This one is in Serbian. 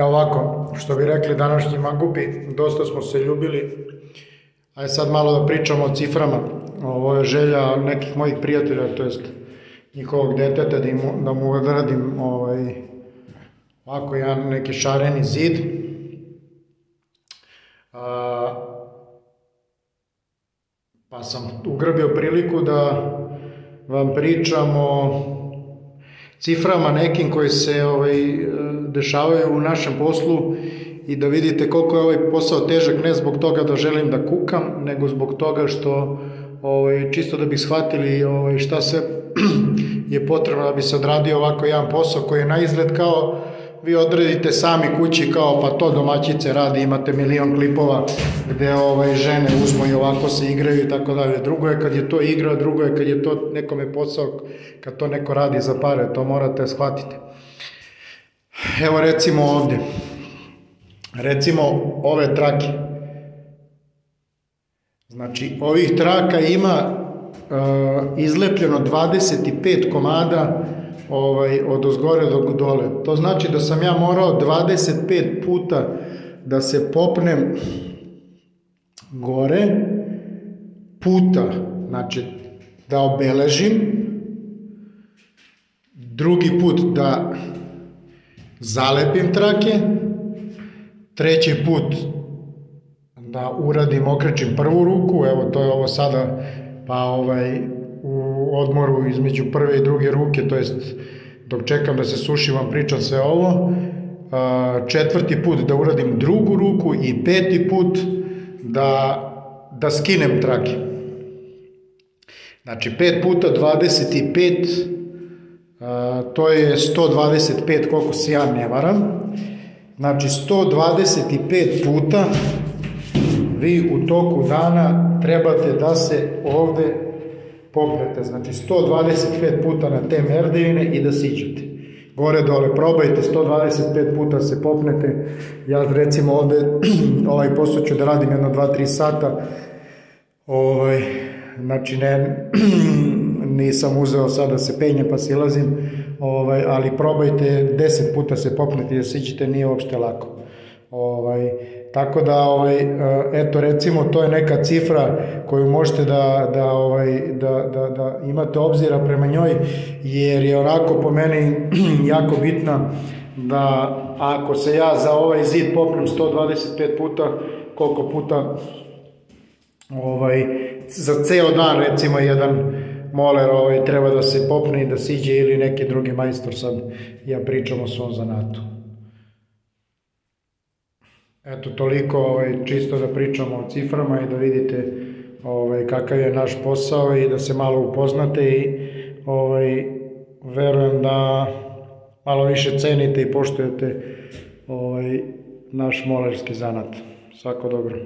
Evo ovako, što bi rekli današnji mangupi, dosta smo se ljubili, ajde sad malo da pričamo o ciframa. Ovo je želja nekih mojih prijatelja, to jest njihovog deteta, da mu odradim ovako jedan neki šareni zid. Pa sam ugrabio priliku da vam pričam o ciframa nekim koji se dešavaju u našem poslu i da vidite koliko je ovaj posao težak, ne zbog toga da želim da kukam, nego zbog toga što čisto da bih shvatili šta se je potrebno da bi se odradio ovako jedan posao koji je na izgled kao vi odradite sami kući, kao pa to domaćice radi, imate milion klipova gde žene uzmu i ovako se igraju i tako dalje. Drugo je kad je to igra, drugo je kad je to nekome posao, kad to neko radi za pare, to morate shvatiti. Evo recimo ovde, recimo ove trake. Znači ovih traka ima izlepljeno 25 komada od ozgore do dole. To znači da sam ja morao 25 puta da se popnem gore, puta, znači da obeležim, drugi put da zalepim trake, treći put da uradim, okrećim prvu ruku, evo to je ovo sada, pa u odmoru između prve i druge ruke, to jest dok čekam da se suši vam pričam sve ovo, četvrti put da uradim drugu ruku i peti put da skinem trake. Znači 5 puta 25, to je 125 koliko se ja ne varam, znači 125 puta vi u toku dana trebate da se ovde popnete, znači 125 puta na te merdevine i da siđete. Gore dole, probajte 125 puta se popnete. Ja recimo ovde ovaj posao ću da radim jedno 2-3 sata, znači nisam uzeo sad da se penjem pa silazim, ali probajte 10 puta se popnete i da siđete, nije uopšte lako. Tako da, eto recimo, to je neka cifra koju možete da imate obzira prema njoj, jer je onako po meni jako bitna da ako se ja za ovaj zid popnem 125 puta, koliko puta za ceo dan recimo jedan moler treba da se popne i da siđe ili neki drugi majstor, sad ja pričam o svom zanatu. Eto, toliko čisto da pričamo o ciframa i da vidite kakav je naš posao i da se malo upoznate i verujem da malo više cenite i poštujete naš molerski zanat. Svako dobro.